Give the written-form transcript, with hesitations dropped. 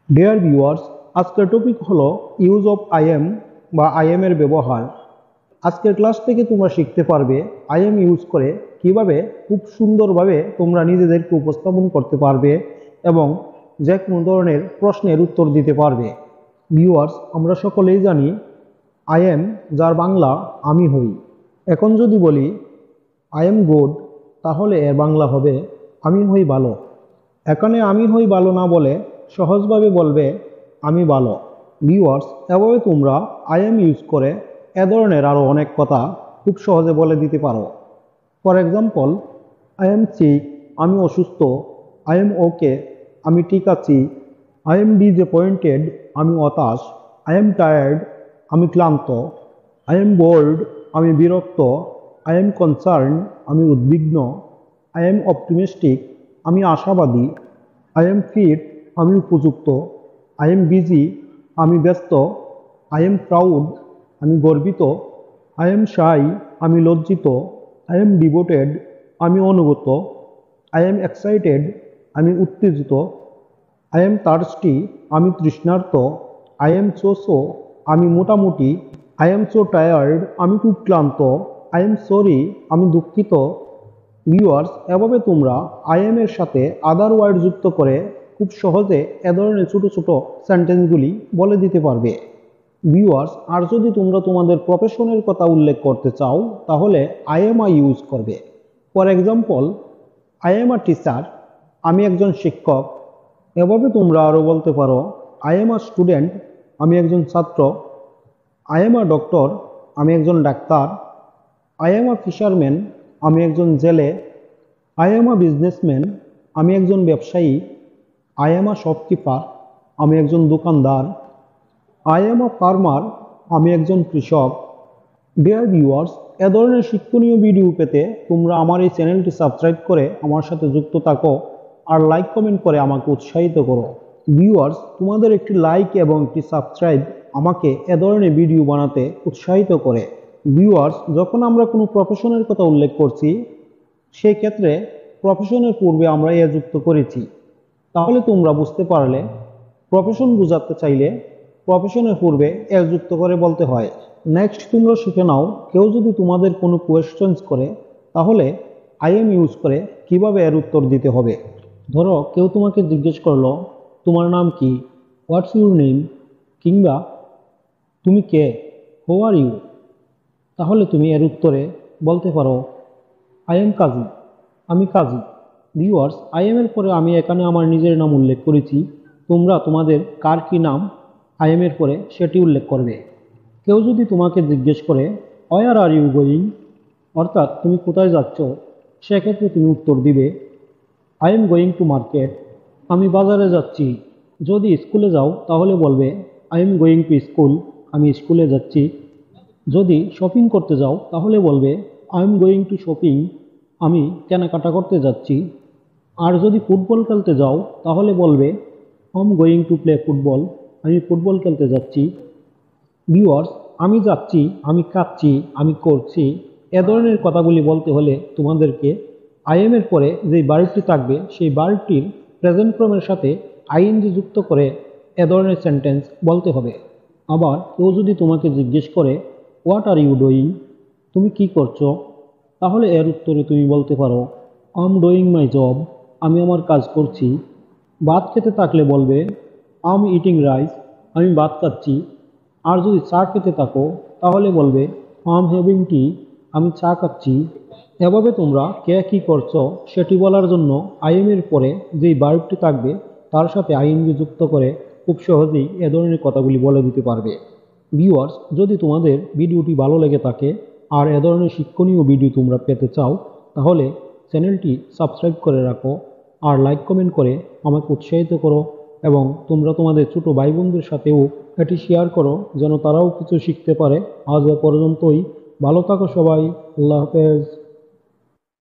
Dear viewers, আজকের topic হলো use of IM বা আইএম এর ব্যবহার। আজকের ক্লাস থেকে তোমরা শিখতে পারবে আইএম ইউজ করে কিভাবে খুব সুন্দরভাবে তোমরা নিজেদেরকে উপস্থাপন করতে পারবে এবং যে কোনো ধরনের প্রশ্নের উত্তর দিতে পারবে। ভিউয়ার্স, আমরা সকলেই জানি আইএম যার বাংলা আমি হই। এখন যদি বলি আই এম গুড, তাহলে এর বাংলা হবে আমি হই ভালো। এখানে আমি হই ভালো না বলে সহজভাবে বলবে আমি ভালো। ভিউয়ার্স, এভাবে তোমরা আই এম ইউজ করে এ ধরনের আরও অনেক কথা খুব সহজে বলে দিতে পারো। For example, I am sick, আমি অসুস্থ। আই এম ওকে, আমি ঠিক আছি। আই এম ডিসঅ্যাপয়েন্টেড, আমি হতাশ। আই এম টায়ার্ড, আমি ক্লান্ত। আই এম বোর্ড, আমি বিরক্ত। আই এম কনসার্ন, আমি উদ্বিগ্ন। আই এম অপটিমিস্টিক, আমি আশাবাদী। আই এম ফিট, আমি উপযুক্ত। আই এম বিজি, আমি ব্যস্ত। আই এম প্রাউড, আমি গর্বিত। আই এম শাই, আমি লজ্জিত। আই এম ডিভোটেড, আমি অনুগত। আই এম এক্সাইটেড, আমি উত্তেজিত। আই এম থার্স্টি, আমি তৃষ্ণার্ত। আই এম সো, আমি মোটামুটি। আই এম সো টায়ার্ড, আমি খুব ক্লান্ত। আই এম সরি, আমি দুঃখিত। ভিউয়ার্স, এভাবে তোমরা আই এম এর সাথে আদার ওয়ার্ড যুক্ত করে খুব সহজে এ ধরনের ছোটো ছোটো সেন্টেন্সগুলি বলে দিতে পারবে। ভিউয়ার্স, আর যদি তোমরা তোমাদের প্রফেশনের কথা উল্লেখ করতে চাও তাহলে আই এম আই ইউজ করবে। For example, I am a teacher, আমি একজন শিক্ষক। এভাবে তোমরা আরও বলতে পারো আই এম আ স্টুডেন্ট, আমি একজন ছাত্র। আই এম আ ডক্টর, আমি একজন doctor. I am a fisherman, আমি একজন জেলে। আই এম আ বিজনেসম্যান, আমি একজন ব্যবসায়ী। আই এম আ শপকিপার, আমি একজন দোকানদার। আই এম আ ফার্মার, আমি একজন কৃষক। ডিয়ার ভিউয়ার্স, এ ধরনের শিক্ষণীয় ভিডিও পেতে তোমরা আমার এই চ্যানেলটি সাবস্ক্রাইব করে আমার সাথে যুক্ত থাকো আর লাইক কমেন্ট করে আমাকে উৎসাহিত করো। ভিউয়ার্স, তোমাদের একটি লাইক এবং একটি সাবস্ক্রাইব আমাকে এ ধরনের ভিডিও বানাতে উৎসাহিত করে। ভিউয়ার্স, যখন আমরা কোনো প্রফেশনের কথা উল্লেখ করছি সেই ক্ষেত্রে প্রফেশনের পূর্বে আমরা এ যুক্ত করেছি। তাহলে তোমরা বুঝতে পারলে প্রফেশন বোঝাতে চাইলে প্রফেশনের পূর্বে এর যুক্ত করে বলতে হয়। নেক্সট তোমরা শিখে নাও, কেউ যদি তোমাদের কোনো কোয়েশ্চেন্স করে তাহলে আই এম ইউজ করে কিভাবে এর উত্তর দিতে হবে। ধরো কেউ তোমাকে জিজ্ঞেস করলো তোমার নাম কি, হোয়াটস ইউর নেম, কিংবা তুমি কে, হু আর ইউ। তাহলে তুমি এর উত্তরে বলতে পারো আই এম কাজী, আমি কাজী। ভিউয়ার্স, আই এম এর পরে আমি এখানে আমার নিজের নাম উল্লেখ করেছি। তোমরা তোমাদের কার কি নাম আই এম এর পরে সেটি উল্লেখ করবে। কেউ যদি তোমাকে জিজ্ঞেস করে হোয়ার আর ইউ গোয়িং, অর্থাৎ তুমি কোথায় যাচ্ছ, সেক্ষেত্রে তুমি উত্তর দিবে I am going to market, আমি বাজারে যাচ্ছি। যদি স্কুলে যাও তাহলে বলবে I am going to school, আমি স্কুলে যাচ্ছি। যদি শপিং করতে যাও তাহলে বলবে I am going to shopping, আমি কেনাকাটা করতে যাচ্ছি। আর যদি ফুটবল খেলতে যাও তাহলে বলবে I am going to play football, আমি ফুটবল খেলতে যাচ্ছি। ভিউয়ার্স, আমি যাচ্ছি, আমি খাচ্ছি, আমি করছি, এ ধরনের কথাগুলি বলতে হলে তোমাদেরকে আই এম এর পরে যে ভার্বটি থাকবে সেই ভার্বটির প্রেজেন্ট ফর্মের সাথে আইএনজি যুক্ত করে এ ধরনের সেন্টেন্স বলতে হবে। আবার কেউ যদি তোমাকে জিজ্ঞেস করে হোয়াট আর ইউ ডুইং, তুমি কি করছো, তাহলে এর উত্তরে তুমি বলতে পারো I am doing my job, আমি আমার কাজ করছি। ভাত খেতে থাকলে বলবে আই এম ইটিং রাইস, আমি ভাত খাচ্ছি। আর যদি চা খেতে থাকো তাহলে বলবে আই এম হ্যাভিং টি, আমি চা খাচ্ছি। এভাবে তোমরা কে কী করছো সেটি বলার জন্য আই এম এর পরে যেই ভার্বটি থাকবে তার সাথে আইএনজি যুক্ত করে খুব সহজেই এ ধরনের কথাগুলি বলে দিতে পারবে। ভিউয়ার্স, যদি তোমাদের ভিডিওটি ভালো লেগে থাকে আর এ ধরনের শিক্ষণীয় ভিডিও তোমরা পেতে চাও তাহলে চ্যানেলটি সাবস্ক্রাইব করে রাখো আর লাইক কমেন্ট করে আমাকে উৎসাহিত করো এবং তোমরা তোমাদের ছোটো ভাই বোনদের সাথেও এটি শেয়ার করো যেন তারাও কিছু শিখতে পারে। আজ এ পর্যন্তই, ভালো থাকো সবাই, আল্লাহ হাফেজ।